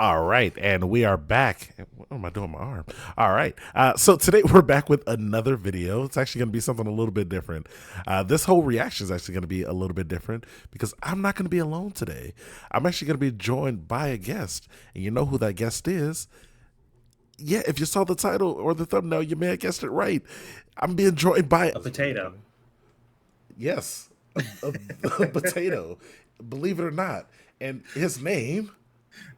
All right, and we are back. What am I doing with my arm? All right, so today we're back with another video. It's actually going to be something a little bit different. This whole reaction is actually going to be a little bit different because I'm not going to be alone today. I'm actually going to be joined by a guest, and you know who that guest is. Yeah, if you saw the title or the thumbnail, you may have guessed it right. I'm being joined by A potato. yes, a potato. Believe it or not, and his name.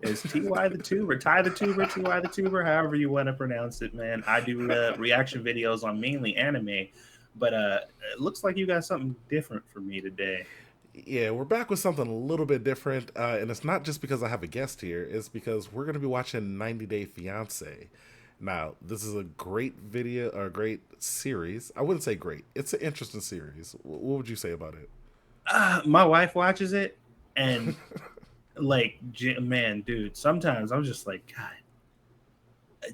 Is TY the Tuber, Ty the Tuber, TY the Tuber, however you want to pronounce it, man. I do reaction videos on mainly anime, but it looks like you got something different for me today. Yeah, we're back with something a little bit different, and it's not just because I have a guest here. It's because we're going to be watching 90 Day Fiancé. Now, this is a great video, or a great series. I wouldn't say great. It's an interesting series. What would you say about it? My wife watches it, and like, man, dude, sometimes I'm just like, God,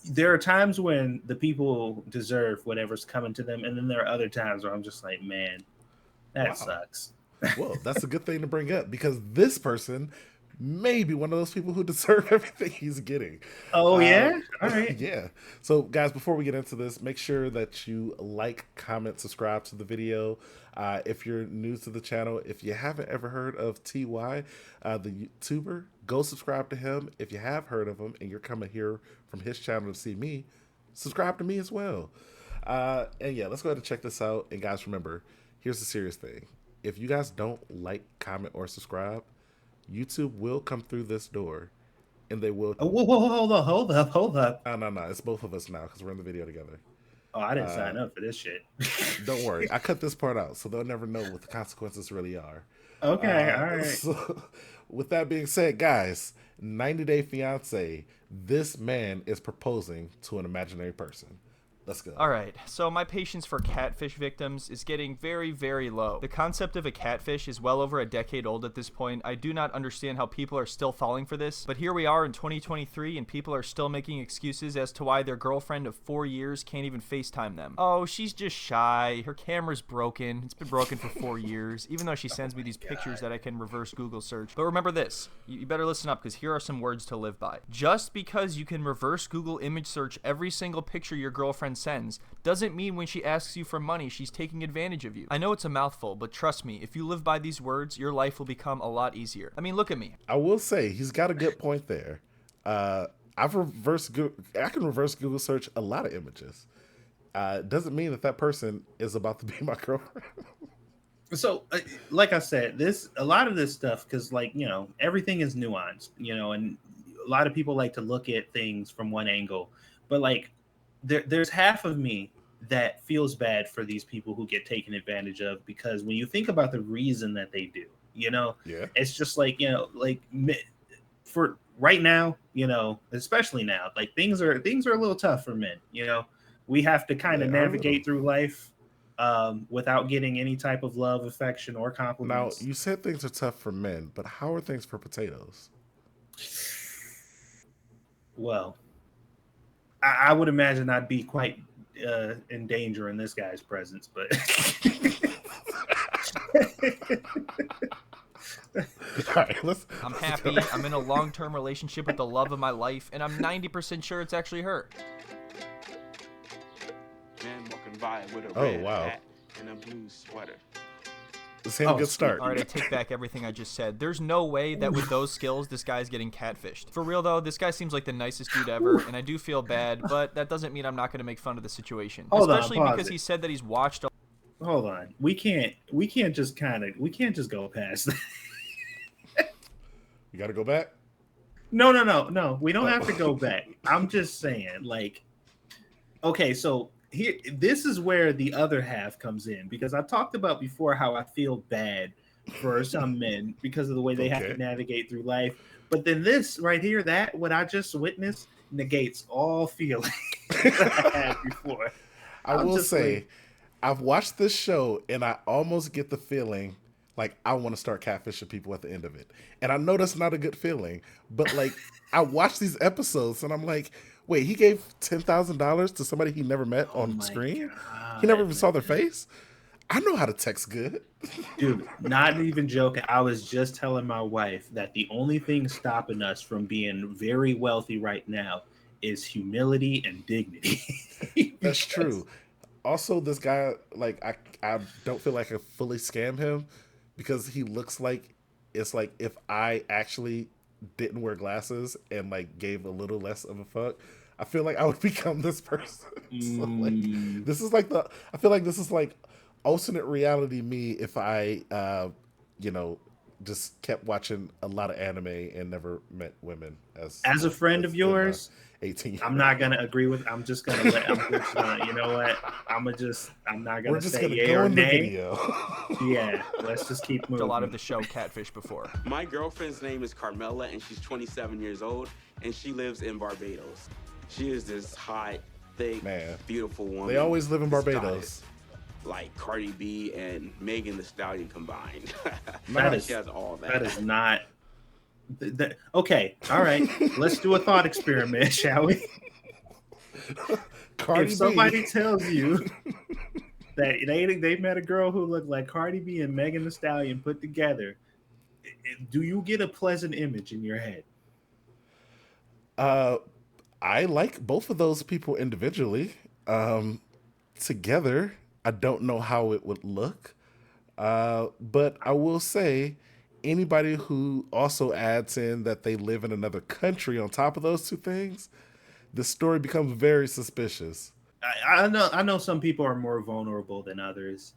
there are times when the people deserve whatever's coming to them, and then there are other times where I'm just like, man, that Wow. sucks. Well, that's a good thing to bring up because this person may be one of those people who deserve everything he's getting. Oh Uh, yeah, all right. yeah. So, guys, before we get into this, make sure that you like, comment, subscribe to the video. If you're new to the channel, if you haven't ever heard of TY, the YouTuber, go subscribe to him. If you have heard of him and you're coming here from his channel to see me, subscribe to me as well. And yeah, let's go ahead and check this out. And guys, remember, here's the serious thing. If you guys don't like, comment, or subscribe, YouTube will come through this door and they will. Oh, whoa, hold up. No, no, no. It's both of us now because we're in the video together. Oh, I didn't sign up for this shit. Don't worry. I cut this part out so they'll never know what the consequences really are. Okay, all right. So, with that being said, guys, 90 Day Fiance, this man is proposing to an imaginary person. Let's go. All right, so my patience for catfish victims is getting very, very low. The concept of a catfish is well over a decade old at this point. I do not understand how people are still falling for this, but here we are in 2023 and people are still making excuses as to why their girlfriend of 4 years can't even FaceTime them. Oh, she's just shy. Her camera's broken. It's been broken for 4 years, even though she sends me these pictures that I can reverse Google search. But remember this, you better listen up because here are some words to live by. Just because you can reverse Google image search every single picture your girlfriend sends doesn't mean when she asks you for money she's taking advantage of you. I know it's a mouthful, but trust me, if you live by these words, your life will become a lot easier. I mean, look at me. I will say he's got a good point there. I can reverse Google search a lot of images. Doesn't mean that person is about to be my girlfriend. So, like I said, a lot of this stuff, because everything is nuanced, and a lot of people like to look at things from one angle, but like there's half of me that feels bad for these people who get taken advantage of, because when you think about the reason that they do, Yeah. it's just like, for right now, especially now, like things are a little tough for men. We have to kind of navigate through life without getting any type of love, affection, or Now, compliments. you said things are tough for men, but how are things for potatoes? Well, I would imagine I'd be quite in danger in this guy's presence, but All right, I'm happy. I'm in a long-term relationship with the love of my life, and I'm 90% sure it's actually her. Man walking by with a Oh, red wow. hat and a blue sweater. Let's have a good start. All right, I take back everything I just said. There's no way that with those skills, this guy's getting catfished. For real, though, this guy seems like the nicest dude ever, and I do feel bad, but that doesn't mean I'm not going to make fun of the situation. Especially because he said that he's watched... Hold on. We can't just go past that. You got to go back? No. We don't have to go back. I'm just saying, like, okay, so here, this is where the other half comes in, because I talked about before how I feel bad for some men because of the way they have to navigate through life. But then this right here, that what I just witnessed negates all feelings I had before. I will say, I've watched this show and I almost get the feeling like I want to start catfishing people at the end of it. And I know that's not a good feeling, but like I watch these episodes and I'm like, wait, he gave $10,000 to somebody he never met on screen? God, He never even saw their face? I know how to text good. Dude, not even joking. I was just telling my wife that the only thing stopping us from being very wealthy right now is humility and dignity. That's Because true. Also, this guy, like, I don't feel like I fully scam him because he looks like it's like if I actually didn't wear glasses and like gave a little less of a fuck, I feel like I would become this person. So like, mm, this is like the I feel like this is like alternate reality me if I, you know, just kept watching a lot of anime and never met women as a friend of as in my yours, 18 I'm year not old. gonna agree with. I'm just gonna. You know what? I'm not We're gonna just say gonna yay go or in the nay. video. Yeah, let's just keep A lot of moving. the show Catfish before. My girlfriend's name is Carmela, and she's 27 years old, and she lives in Barbados. She is this hot, thick, Man, beautiful woman. they always live in This Barbados. goddess, like Cardi B and Megan the Stallion combined. That Nice. She is has all that. that is not. Okay, all right. Let's do a thought experiment, shall we? Cardi If B. somebody tells you that they met a girl who looked like Cardi B and Megan the Stallion put together, do you get a pleasant image in your head? Uh, I like both of those people individually. Um, Together, I don't know how it would look. But I will say, anybody who also adds in that they live in another country on top of those two things, the story becomes very suspicious. I know some people are more vulnerable than others,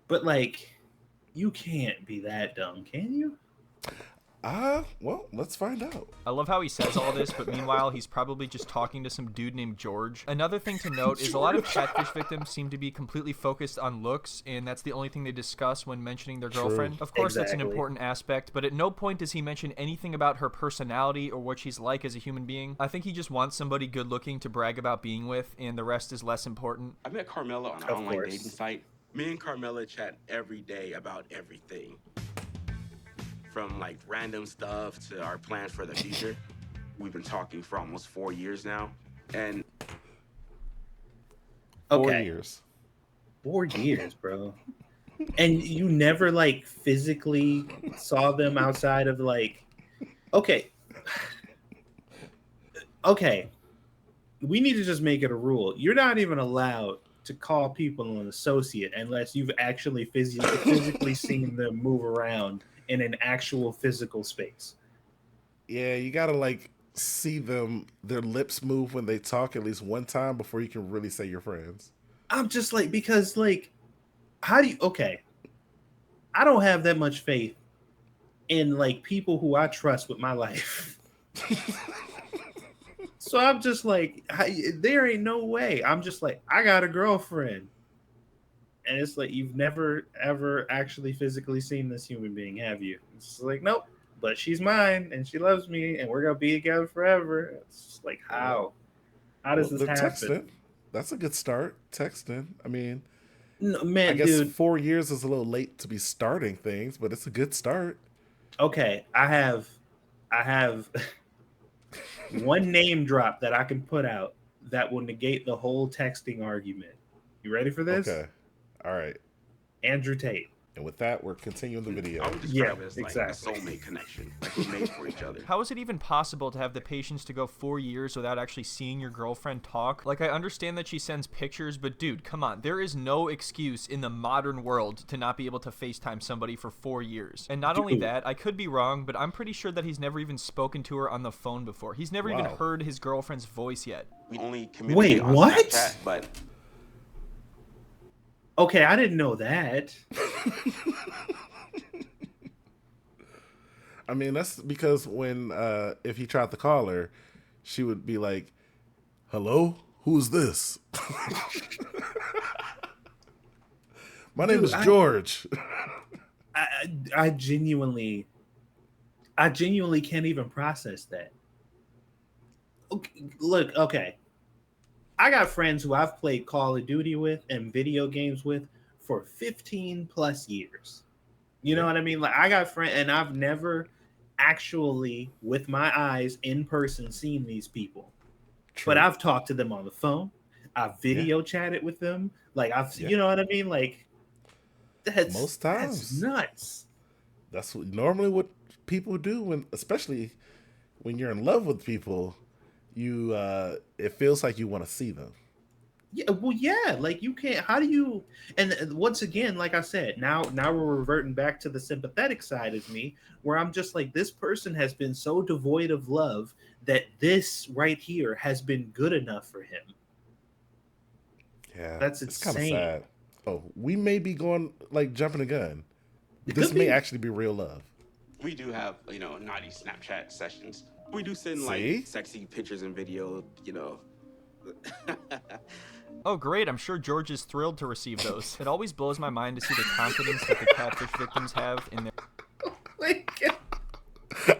but like you can't be that dumb, can you? Well, let's find out. I love how he says all this, but meanwhile, he's probably just talking to some dude named George. Another thing to note is a lot of catfish victims seem to be completely focused on looks, and that's the only thing they discuss when mentioning their girlfriend. Of course, that's an Exactly. important aspect, but at no point does he mention anything about her personality or what she's like as a human being. I think he just wants somebody good looking to brag about being with, and the rest is less important. I met Carmela on an Of online course. dating site. Me and Carmela chat every day about everything, from like random stuff to our plans for the future. We've been talking for almost 4 years now, and 4 Okay, years. 4 years, bro. And you never like physically saw them outside of like okay, okay. We need to just make it a rule. You're not even allowed to call people an associate unless you've actually physically seen them move around in an actual physical space. Yeah, you gotta like see them, their lips move when they talk at least one time before you can really say you're friends. I'm just like, because like, how do you? Okay, I don't have that much faith in like people who I trust with my life. So I'm just like, there ain't no way. I'm just like, I got a girlfriend, and it's like you've never ever actually physically seen this human being, have you? It's just like, nope. But she's mine, and she loves me, and we're gonna be together forever. It's just like, how? How does Well, this they're happen? texting. That's a good start. Texting. I mean, No, I man, guess dude. 4 years is a little late to be starting things, but it's a good start. Okay, I have one name drop that I can put out that will negate the whole texting argument. You ready for this? Okay. All right. Andrew Tate. And with that, we're continuing the I video. would Yeah, describe it as like exactly. a soulmate connection. Like we're made for each other. How is it even possible to have the patience to go 4 years without actually seeing your girlfriend talk? Like, I understand that she sends pictures, but dude, come on. There is no excuse in the modern world to not be able to FaceTime somebody for 4 years. And not only Dude. that, I could be wrong, but I'm pretty sure that he's never even spoken to her on the phone before. He's never even Wow. heard his girlfriend's voice yet. We only communicate on what? Snapchat, but Okay, I didn't know that. I mean, that's because when if he tried to call her, she would be like, "Hello, who's this?" My name Dude, is George. I, I genuinely, I genuinely can't even process that. Okay, look, okay. I got friends who I've played Call of Duty with and video games with for 15 plus years. You know what I mean? Like I got friends and I've never actually with my eyes in person seen these people. True. But I've talked to them on the phone. I've video chatted with them. Like Yeah. you know what I mean? Like Most That's times. nuts. That's normally what people do when, especially when you're in love with people. You, it feels like you want to see them. Yeah, well, yeah, like you can't. How do you? And once again, like I said, now we're reverting back to the sympathetic side of me, where I'm just like, this person has been so devoid of love that this right here has been good enough for him. Yeah, That's it's kind of insane. sad. Oh, we may be going like jumping the gun. It This could may be. actually be real love. We do have, naughty Snapchat sessions. We do send like See? sexy pictures and video, Oh, great. I'm sure George is thrilled to receive those. It always blows my mind to see the confidence that the catfish victims have in their. Like,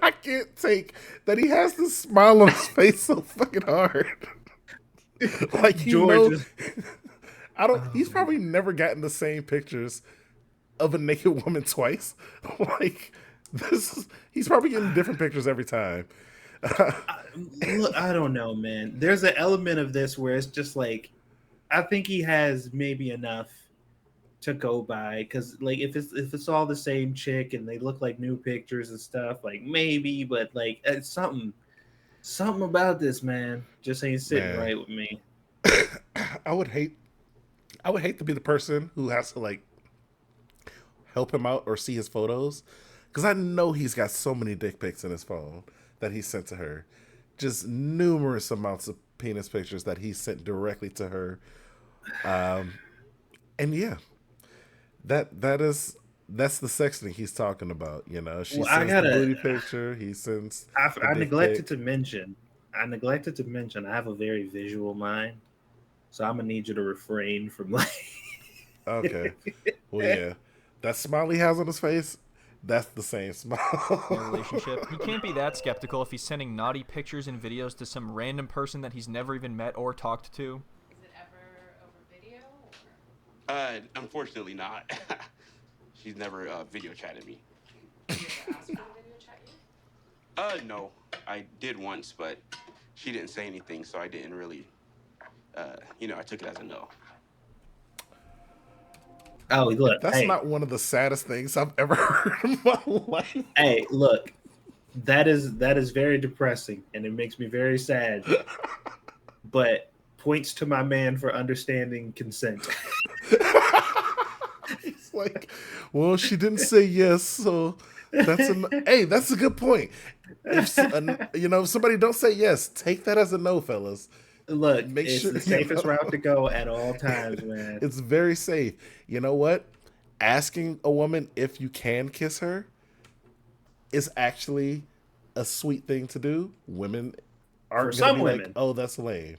I can't take that he has this smile on his face so fucking hard. Like George is. I don't. Oh He's man. probably never gotten the same pictures of a naked woman twice. Like he's probably getting different pictures every time. Look, I don't know, man. There's an element of this where it's just like, I think he has maybe enough to go by, because like if it's all the same chick and they look like new pictures and stuff, like maybe, but like it's something about this man just ain't sitting Man, right with me. I would hate. I would hate to be the person who has to like help him out or see his photos, because I know he's got so many dick pics in his phone that he sent to her, just numerous amounts of penis pictures that he sent directly to her. Um, and yeah, that's the sexting he's talking about. You know, she Well, I sends the gotta. booty picture, he sends the I dick neglected pic. to mention. I neglected to mention. I have a very visual mind, so I'm gonna need you to refrain from like. Okay, well yeah, that smile he has on his face, that's the same Their smile. relationship. He can't be that skeptical if he's sending naughty pictures and videos to some random person that he's never even met or talked to. Is it ever over video or Unfortunately not. She's never video chatted me. do you ever ask her to video chat you? No, I did once, but she didn't say anything, so I didn't really, I took it as a no. Oh, look, That's hey, not one of the saddest things I've ever heard in my life. hey, look. That is very depressing, and it makes me very sad. But points to my man for understanding consent. It's like, well, she didn't say yes, so hey, that's a good point. If somebody don't say yes, take that as a no, fellas. Look, Make it's sure the safest route to go at all times, man. it's very safe. You know what? Asking a woman if you can kiss her is actually a sweet thing to do. Women For aren't gonna some be like, women, "Oh, that's lame."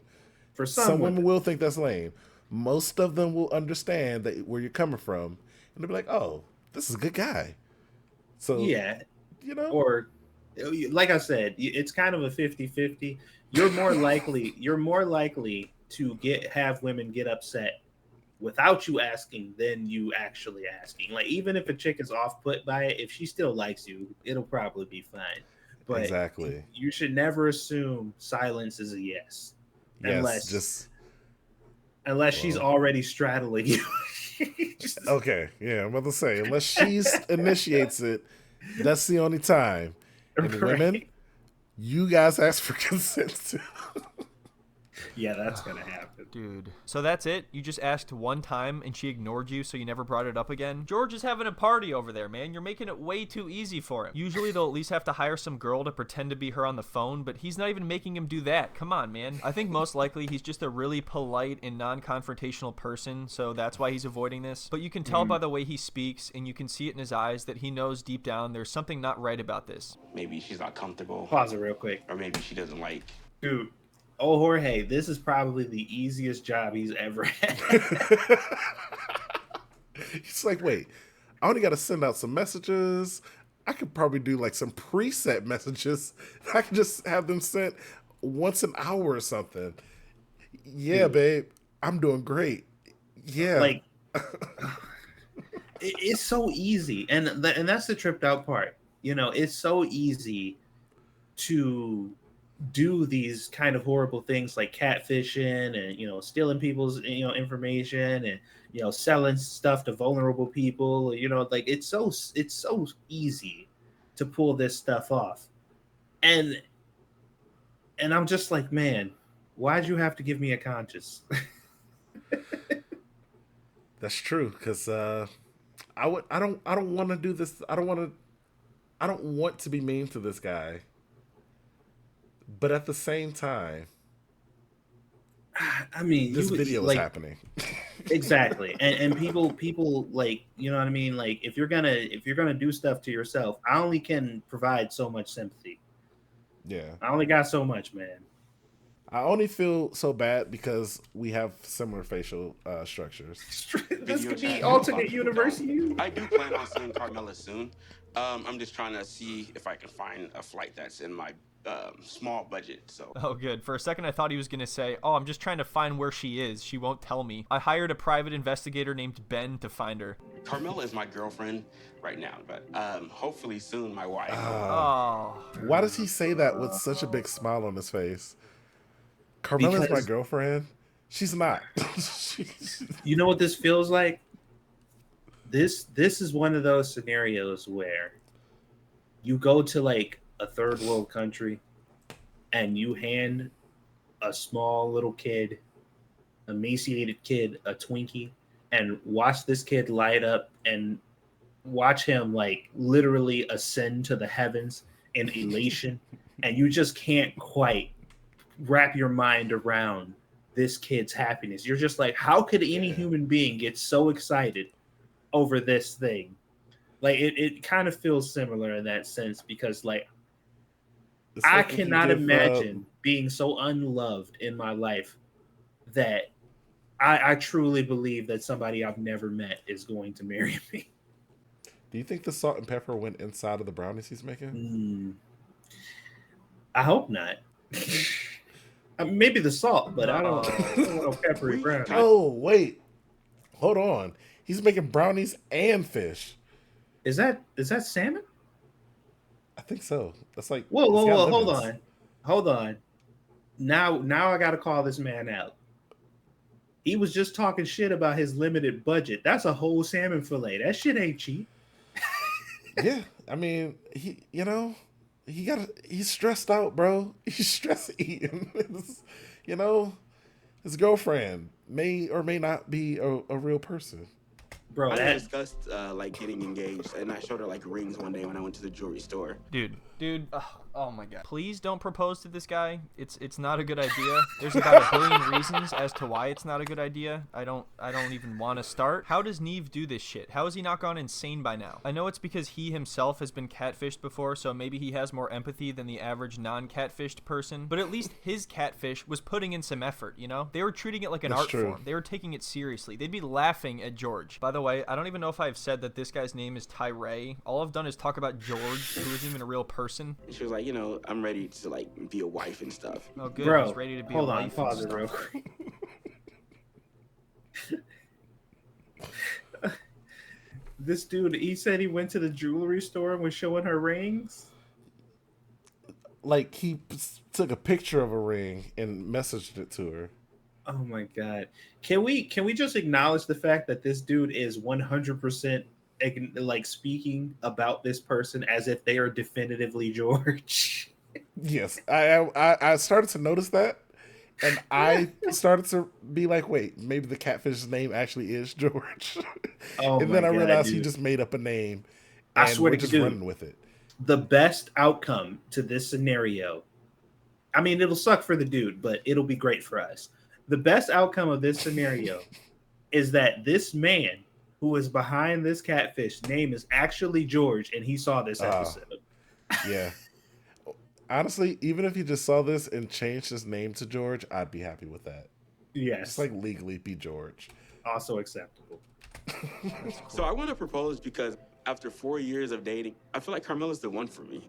for some Some women women, will think that's lame. Most of them will understand that where you're coming from, and they'll be like, "Oh, this is a good guy." So yeah. you know, Or, like I said, it's kind of a 50-50. You're more likely to get have women get upset without you asking than you actually asking. Like, even if a chick is off put by it, if she still likes you, it'll probably be fine. But exactly. you should never assume silence is a yes, Yes, unless just unless she's well, already straddling you. Just- okay. Yeah, I'm about to say, unless she initiates it, that's the only time. And women, right. you guys ask for consent too. Yeah, that's gonna happen. Dude. So that's it? You just asked one time and she ignored you, so you never brought it up again? George is having a party over there, man. You're making it way too easy for him. Usually they'll at least have to hire some girl to pretend to be her on the phone, but he's not even making him do that. Come on, man. I think most likely he's just a really polite and non-confrontational person, so that's why he's avoiding this. But you can tell by the way he speaks, and you can see it in his eyes that he knows deep down there's something not right about this. Maybe she's not comfortable, Pause it real quick, or maybe she doesn't like. dude. Oh, Jorge, this is probably the easiest job he's ever had. He's like, wait, I only got to send out some messages. I could probably do like some preset messages. I could just have them sent once an hour or something. Yeah, Dude. babe, I'm doing great. Yeah. Like, it's so easy, and that's the tripped out part. It's so easy to do these kind of horrible things like catfishing and stealing people's information and selling stuff to vulnerable people. Like it's so easy to pull this stuff off, and I'm just like, man, why'd you have to give me a conscience? That's true, because I don't want to do this. I don't want to be mean to this guy. But at the same time, I mean, this you video is like happening. exactly, and people like, what I mean. Like, if you're gonna do stuff to yourself, I only can provide so much sympathy. Yeah. I only got so much, man. I only feel so bad because we have similar facial structures. This Video could be chat. alternate universe you. I do plan on seeing Carmela soon. I'm just trying to see if I can find a flight that's in my small budget. So Oh, good. For a second, I thought he was going to say, oh, I'm just trying to find where she is. She won't tell me. I hired a private investigator named Ben to find her. Carmela is my girlfriend right now, but hopefully soon my wife. Oh. Why does he say that with such a big smile on his face? Carmela's my Because- girlfriend? She's not. You know what this feels like? This is one of those scenarios where you go to like a third world country and you hand a small little kid, emaciated kid, a Twinkie, and watch this kid light up and watch him like literally ascend to the heavens in elation, and you just can't quite wrap your mind around this kid's happiness. You're just like, how could any human being get so excited over this thing? Like it kind of feels similar in that sense, because like It's I like if you cannot give, imagine being so unloved in my life that I truly believe that somebody I've never met is going to marry me. Do you think the salt and pepper went inside of the brownies he's making? I hope not. I mean, maybe the salt, but I don't want no peppery brown. Oh, wait. Hold on. He's making brownies and fish. Is that salmon? I think so. That's like Whoa, it's whoa, got whoa! lemons. Hold on. Now I got to call this man out. He was just talking shit about his limited budget. That's a whole salmon fillet. That shit ain't cheap. Yeah, I mean, he's stressed out, bro. He's stress eating. His girlfriend may or may not be a real person. Bro, I that discussed like getting engaged, and I showed her like rings one day when I went to the jewelry store. Dude, oh my god. Please don't propose to this guy. It's not a good idea. There's about a billion reasons as to why it's not a good idea. I don't even want to start. How does Neve do this shit? How has he not gone insane by now? I know it's because he himself has been catfished before, so maybe he has more empathy than the average non-catfished person, but at least his catfish was putting in some effort, you know? They were treating it like an That's art true. form. They were taking it seriously. They'd be laughing at George. By the way, I don't even know if I've said that this guy's name is Tyree. All I've done is talk about George, who isn't even a real person. And she was like, I'm ready to like be a wife and stuff. Oh, good. bro. He's ready to be Hold a on, wife pause and it real stuff. quick. This dude, he said he went to the jewelry store and was showing her rings. Like he took a picture of a ring and messaged it to her. Oh my god! Can we just acknowledge the fact that this dude is 100% like speaking about this person as if they are definitively George? Yes, I started to notice that, and I started to be like, wait, maybe the catfish's name actually is George. Oh and my then I God, realized he dude. just made up a name. I And swear we're to just dude. running with it. The best outcome to this scenario, I mean, it'll suck for the dude, but it'll be great for us. The best outcome of this scenario is that this man who is behind this catfish name is actually George, and he saw this episode. Yeah. Honestly, even if he just saw this and changed his name to George, I'd be happy with that. Yes, Just like legally be George. also acceptable. So I want to propose because after 4 years of dating, I feel like Carmela's the one for me.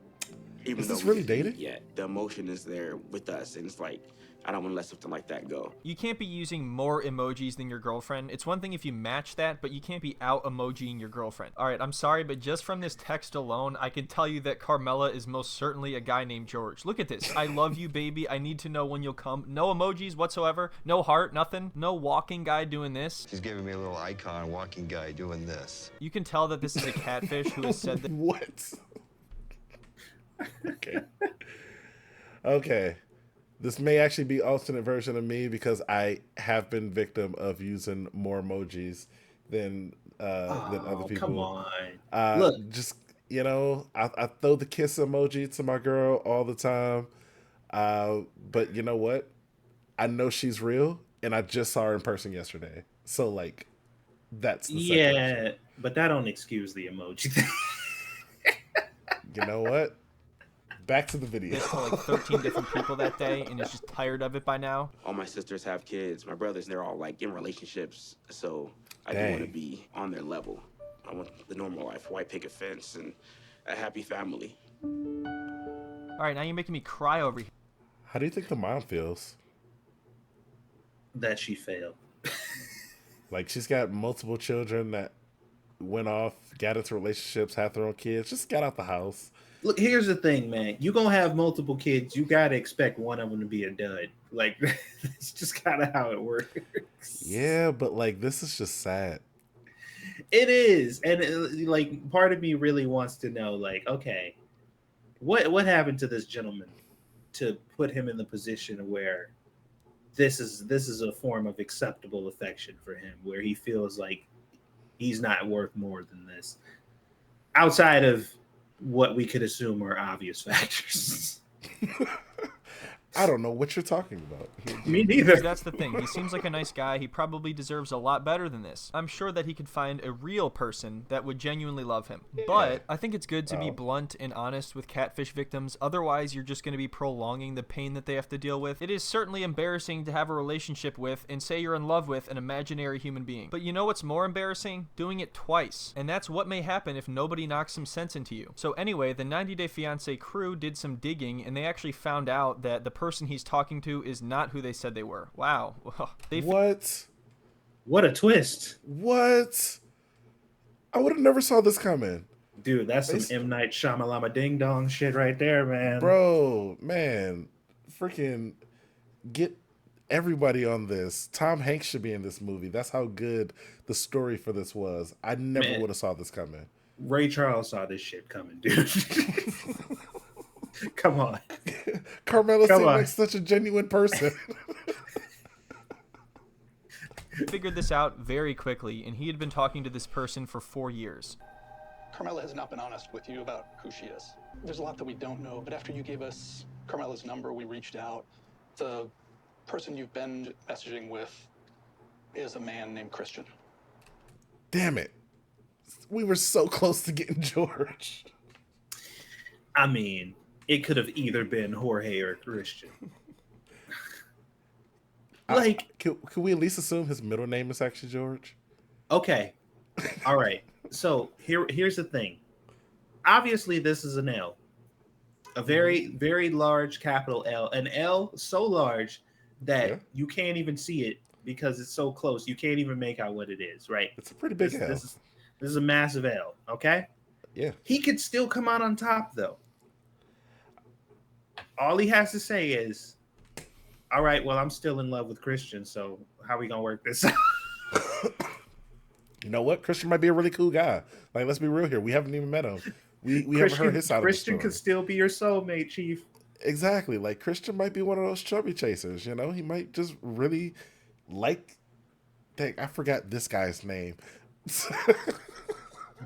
even Is though this we really didn't meet dating? yet, the emotion is there with us, and it's like I don't want to let something like that go. You can't be using more emojis than your girlfriend. It's one thing if you match that, but you can't be out emojiing your girlfriend. All right, I'm sorry, but just from this text alone, I can tell you that Carmela is most certainly a guy named George. Look at this. I love you, baby. I need to know when you'll come. No emojis whatsoever. No heart, nothing. No walking guy doing this. She's giving me a little icon walking guy doing this. You can tell that this is a catfish who has said that. What? Okay. Okay. This may actually be alternate version of me because I have been victim of using more emojis than other people. Come on. Look, Just I throw the kiss emoji to my girl all the time. But you know what? I know she's real, and I just saw her in person yesterday. So like, that's the separation. but that don't excuse the emoji thing. You know what? Back to the video. This to like 13 different people that day and is just tired of it by now. All my sisters have kids. My brothers, they're all like in relationships. So I do Dang. want to be on their level. I want the normal life, white picket fence, and a happy family. All right, now you're making me cry over here. How do you think the mom feels? That she failed. Like she's got multiple children that went off, got into relationships, had their own kids, just got out the house. Look, here's the thing, man. You're going to have multiple kids. You got to expect one of them to be a dud. Like, that's just kind of how it works. Yeah, but like this is just sad. It is. And like, part of me really wants to know, like, okay, what happened to this gentleman to put him in the position where this is a form of acceptable affection for him, where he feels like he's not worth more than this, outside of what we could assume are obvious factors. I don't know what you're talking about. Me neither. That's the thing. He seems like a nice guy. He probably deserves a lot better than this. I'm sure that he could find a real person that would genuinely love him. But I think it's good to be blunt and honest with catfish victims. Otherwise, you're just going to be prolonging the pain that they have to deal with. It is certainly embarrassing to have a relationship with and say you're in love with an imaginary human being. But you know what's more embarrassing? Doing it twice. And that's what may happen if nobody knocks some sense into you. So anyway, the 90 Day Fiancé crew did some digging and they actually found out that the person he's talking to is not who they said they were. Wow. What a twist. What? I would have never saw this coming. Dude, that's some M. Night Shyamalama ding dong shit right there, man. Bro, man. Freaking get everybody on this. Tom Hanks should be in this movie. That's how good the story for this was. I never would have saw this coming. Ray Charles saw this shit coming, dude. Come on. Carmela seemed like such a genuine person. Figured this out very quickly, and he had been talking to this person for 4 years. Carmela has not been honest with you about who she is. There's a lot that we don't know, but after you gave us Carmela's number, we reached out. The person you've been messaging with is a man named Christian. Damn it. We were so close to getting George. I mean, it could have either been Jorge or Christian. Like, can we at least assume his middle name is actually George? Okay. All right. So here's the thing. Obviously, this is an L. A very, very large capital L. An L so large that you can't even see it because it's so close. You can't even make out what it is, right? It's a pretty big L. This is a massive L, okay? Yeah. He could still come out on top, though. All he has to say is, all right, well, I'm still in love with Christian, so how are we going to work this out? You know what? Christian might be a really cool guy. Like, let's be real here. We haven't even met him. We haven't heard his side of the Christian story. could still be your soulmate, Chief. Exactly. Like, Christian might be one of those chubby chasers, you know? He might just really like... Dang, I forgot this guy's name.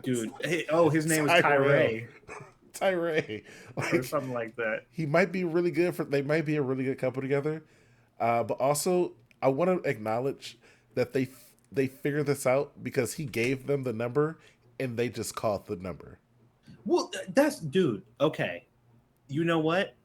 Dude. His name is Tyree. Tyree. Or something like that. He might be really good they might be a really good couple together. But also, I want to acknowledge that they figured this out because he gave them the number and they just called the number. Well, dude, okay. You know what?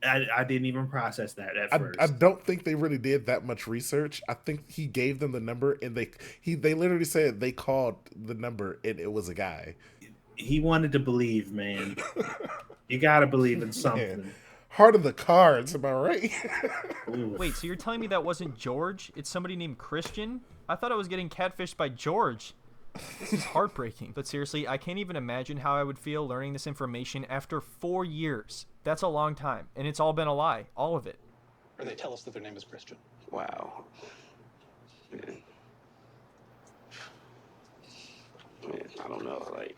I didn't even process that at first. I don't think they really did that much research. I think he gave them the number and they literally said they called the number and it was a guy. He wanted to believe, man. You gotta believe in Man, something. heart of the cards, am I right? Oof. Wait, so you're telling me that wasn't George? It's somebody named Christian? I thought I was getting catfished by George. This is heartbreaking. But seriously, I can't even imagine how I would feel learning this information after 4 years. That's a long time, and it's all been a lie. All of it. Or they tell us that their name is Christian. Wow. Man. Man, I don't know. Like,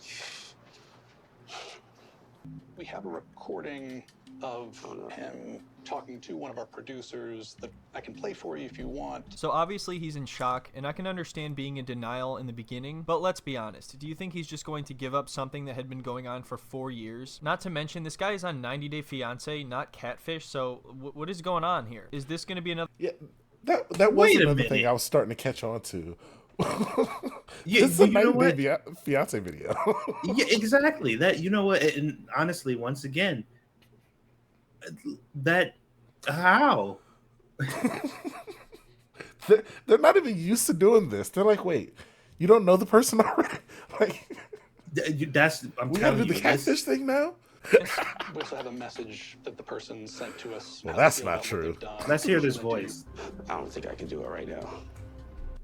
We have a recording of him talking to one of our producers that I can play for you if you want. So obviously he's in shock, and I can understand being in denial in the beginning, but let's be honest. Do you think he's just going to give up something that had been going on for 4 years? Not to mention, this guy is on 90 Day Fiancé, not Catfish, so what is going on here? Is this going to be another... Yeah, that was Wait a another thing minute. I was starting to catch on to. Yeah, This is a you know 90 Day Fiance video. Yeah, exactly. That, you know what? And honestly, once again, that how? They're not even used to doing this. They're like, wait, you don't know the person already? Like, That's I'm we gotta telling do you. the catfish thing now? We also have a message that the person sent to us. Well, how they that's feel not about what true. they've done, Let's hear what this they're gonna do. voice. I don't think I can do it right now.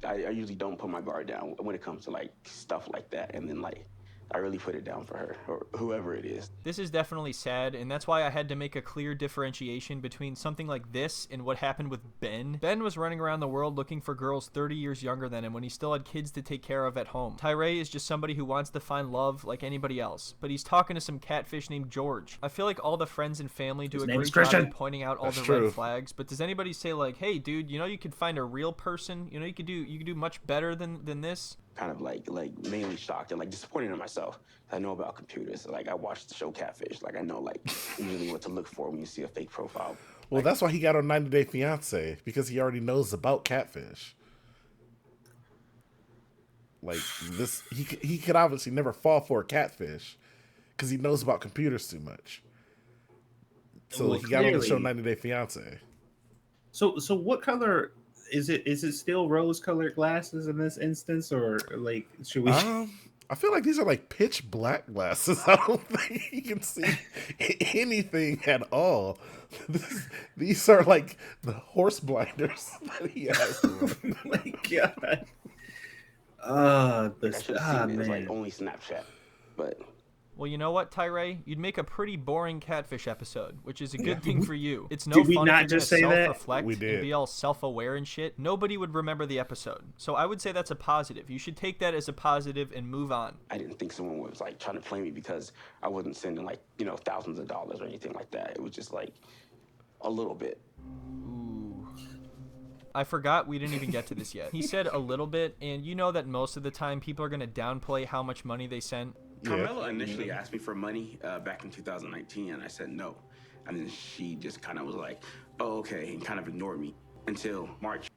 I usually don't put my guard down when it comes to like stuff like that, and then like I really put it down for her or whoever it is. This is definitely sad, and that's why I had to make a clear differentiation between something like this and what happened with Ben. Ben was running around the world looking for girls 30 years younger than him when he still had kids to take care of at home. Tyree is just somebody who wants to find love like anybody else, but he's talking to some catfish named George. I feel like all the friends and family do His a name is great job Christian. at pointing out all That's the true. red flags, but does anybody say like, hey dude, you know you could find a real person, you know you could do much better than this? Kind of like mainly shocked and like disappointed in myself. I know about computers. Like I watched the show Catfish. Like I know like usually what to look for when you see a fake profile. Well, that's why he got on 90 Day Fiance, because he already knows about catfish. Like this, he could obviously never fall for a catfish because he knows about computers too much. So Well, he got on the show clearly. 90 Day Fiance. So what color is it? Is it still rose-colored glasses in this instance, or like should we? I feel like these are like pitch black glasses. I don't think you can see anything at all. These are like the horse blinders that he has. Oh my god. I should have seen it as like man. only Snapchat, but Well, you know what, Tyree? You'd make a pretty boring catfish episode, which is a good Yeah. thing for you. It's no Did we fun not if you're just gonna say that? self-reflect We did. and be all self-aware and shit. Nobody would remember the episode. So I would say that's a positive. You should take that as a positive and move on. I didn't think someone was like trying to play me because I wasn't sending like, you know, thousands of dollars or anything like that. It was just like a little bit. I forgot we didn't even get to this yet. He said a little bit, and you know that most of the time people are going to downplay how much money they sent. Yeah. Carmela initially asked me for money back in 2019, and I said no. And then she just kind of was like, oh, okay, and kind of ignored me until March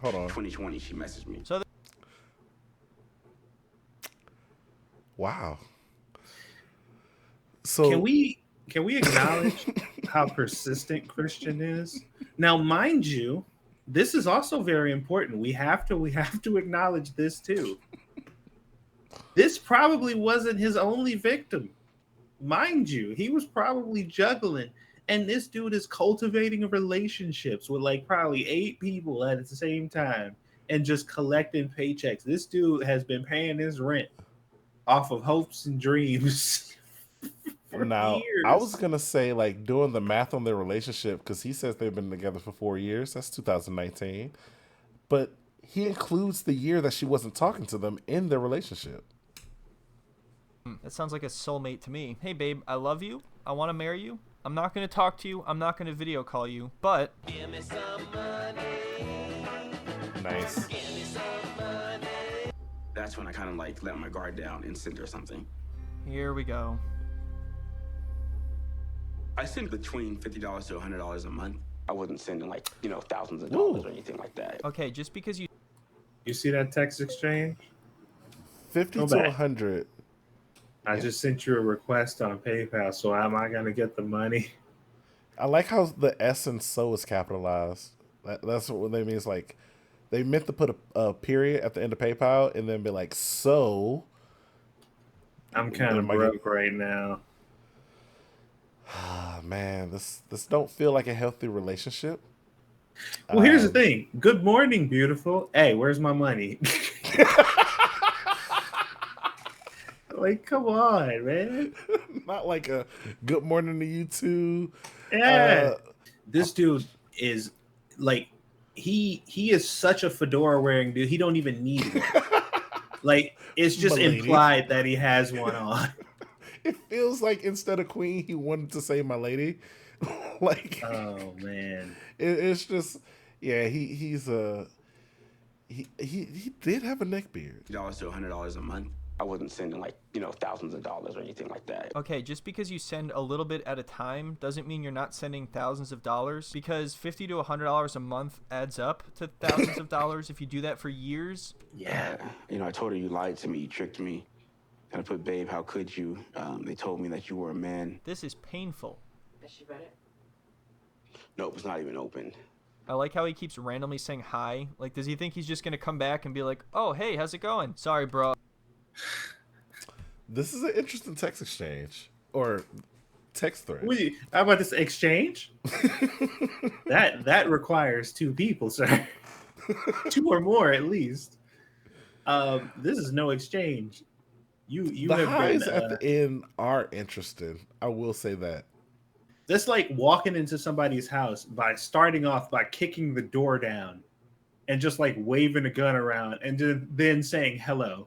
Hold on. 2020. She messaged me. So Wow. So Can we acknowledge how persistent Christian is? Now, mind you, this is also very important. We have to acknowledge this too. This probably wasn't his only victim. Mind you, he was probably juggling. And this dude is cultivating relationships with like probably 8 people at the same time and just collecting paychecks. This dude has been paying his rent off of hopes and dreams. For now, years. I was gonna say like doing the math on their relationship because he says they've been together for 4 years. That's 2019, but he includes the year that she wasn't talking to them in their relationship. that sounds like a soulmate to me. Hey, babe, I love you. I want to marry you. I'm not going to talk to you. I'm not going to video call you, but Nice. That's when I kind of like let my guard down and sent her something. here we go. I send between $50 to $100 a month. I wasn't sending like, you know, thousands of dollars Ooh. or anything like that. Okay, just because you You see that text exchange? 50 Go to back. 100. I just sent you a request on PayPal, so am I gonna get the money? I like how the S and so is capitalized. That's what they mean. It's like they meant to put a period at the end of PayPal and then be like, so. I'm kind of Am I broke right now. Ah, man, this don't feel like a healthy relationship. Well, here's the Um, thing. Good morning, beautiful. Hey, where's my money? Like, come on, man. not like a good morning to you too. Yeah. Uh, This dude is like he is such a fedora wearing dude. He don't even need one. Like it's just Milady. implied that he has one on. It feels like instead of queen, he wanted to say my lady. Like Oh man. it's just yeah. He did have a neck beard. Dollars to $100 a month. I wasn't sending like, thousands of dollars or anything like that. Okay, just because you send a little bit at a time doesn't mean you're not sending thousands of dollars, because $50 to $100 a month adds up to thousands of dollars if you do that for years. Yeah. I told her you lied to me, you tricked me. And I put, babe, how could you? They told me that you were a man. This is painful. Has she read it? Nope, it's not even open. I like how he keeps randomly saying hi. Like, does he think he's just gonna come back and be like, oh, hey, how's it going? Sorry, bro. This is an interesting text exchange or text thread. How about this exchange? That requires two people, sir. Two or more at least. This is no exchange. You The have highs been at the end are interesting. I will say that. that's like walking into somebody's house by starting off by kicking the door down and just like waving a gun around and then saying hello.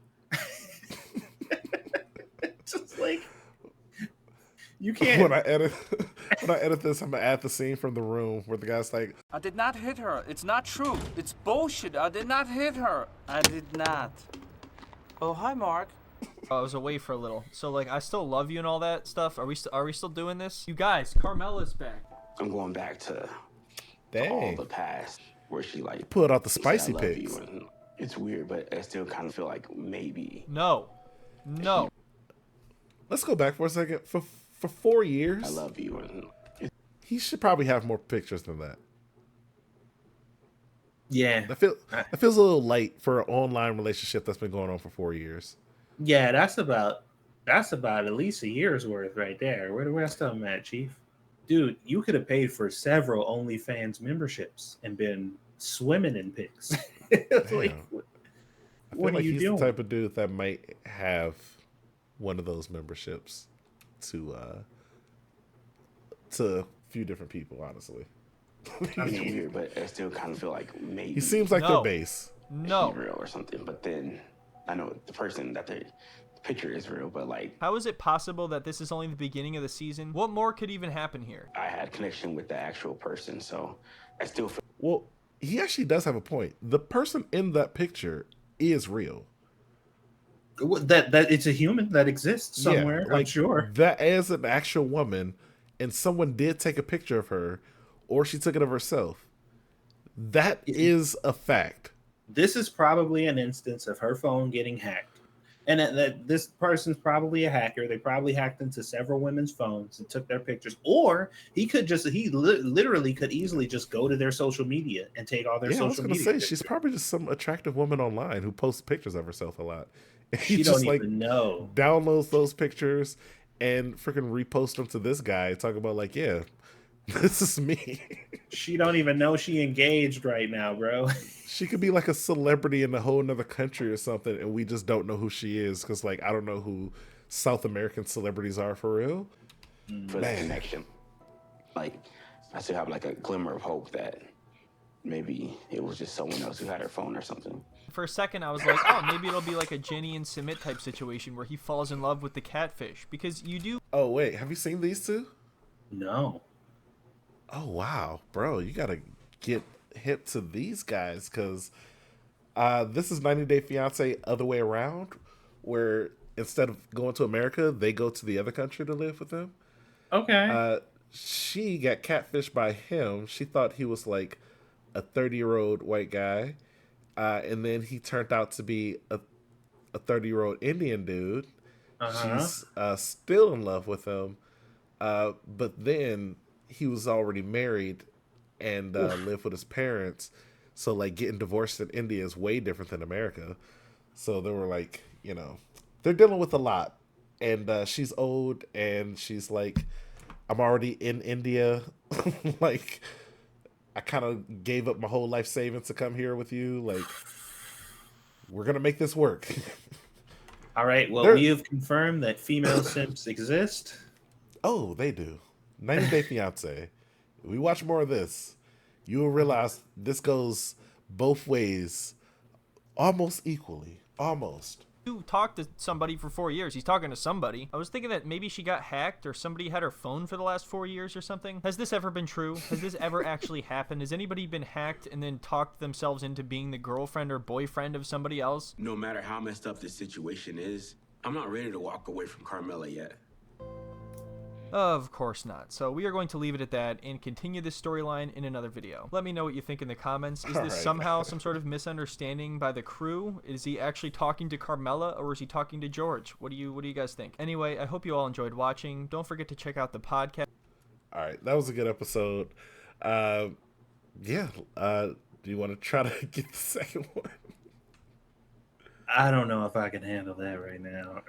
Just like you can't. When I edit this, I'm gonna add the scene from The Room where the guy's like, I did not hit her. It's not true. It's bullshit. I did not hit her. I did not. Oh, hi, Mark. I was away for a little, so like I still love you and all that stuff. Are we still doing this? You guys, Carmela's back. I'm going back to all "Dang, the past where she like pulled out the said, spicy "I love pics." you," and it's weird, but I still kind of feel like maybe No. Let's go back for a second. For 4 years, I love you, and he should probably have more pictures than that. Yeah, That feels a little light for an online relationship that's been going on for 4 years. yeah. That's about at least a year's worth right there. Where the rest of them at, Chief? Dude, you could have paid for several OnlyFans memberships and been swimming in pics. It's like, Damn. I feel what are like you he's doing? the type of dude that might have one of those memberships to a few different people, honestly. it's weird, but I still kind of feel like maybe He seems like No. their base. No. she's real or something. But then I know the person that the picture is real, but like How is it possible that this is only the beginning of the season? What more could even happen here? I had connection with the actual person, so I still feel Well, he actually does have a point. The person in that picture is real. That it's a human that exists somewhere. I'm sure. That is an actual woman, and someone did take a picture of her, or she took it of herself. That is a fact. This is probably an instance of her phone getting hacked, and that this person's probably a hacker. They probably hacked into several women's phones and took their pictures, or literally could easily just go to their social media and take all their Yeah, I was social gonna media. say pictures. she's probably just some attractive woman online who posts pictures of herself a lot. And he She just don't like even know. downloads those pictures and freaking repost them to this guy, talking about like, yeah, this is me. She don't even know she engaged right now, bro. She could be like a celebrity in a whole nother country or something, and we just don't know who she is because, like, I don't know who South American celebrities are for real. for the Man. connection. Like I still have like a glimmer of hope that maybe it was just someone else who had her phone or something. For a second, I was like, oh, maybe it'll be like a Jenny and Submit type situation where he falls in love with the catfish, because you do. Oh wait, have you seen these two? No. Oh wow, bro, you gotta get hip to these guys because this is 90 Day Fiancé other way around, where instead of going to America, they go to the other country to live with them. Okay. She got catfished by him. She thought he was like a 30-year-old white guy, and then he turned out to be a 30-year-old Indian dude. She's still in love with him, but then he was already married and lived with his parents. So like getting divorced in India is way different than America. So they were like, they're dealing with a lot. And she's old and she's like I'm already in India. Like, I kind of gave up my whole life savings to come here with you. Like, we're gonna make this work. All right. Well, There. we have confirmed that female simps exist. Oh, they do. 90 Day Fiance. We watch more of this. You will realize this goes both ways, almost equally. Almost. You talked to somebody for 4 years. He's talking to somebody. I was thinking that maybe she got hacked or somebody had her phone for the last 4 years or something. Has this ever been true? Has this ever actually happened? Has anybody been hacked and then talked themselves into being the girlfriend or boyfriend of somebody else? No matter how messed up this situation is, I'm not ready to walk away from Carmela yet. Of course not. So we are going to leave it at that and continue this storyline in another video. Let me know what you think in the comments. Is this somehow some sort of misunderstanding by the crew? Is he actually talking to Carmela or is he talking to George? What do you guys think? Anyway, I hope you all enjoyed watching. Don't forget to check out the podcast. All right, that was a good episode. Yeah. Do you want to try to get the second one? I don't know if I can handle that right now.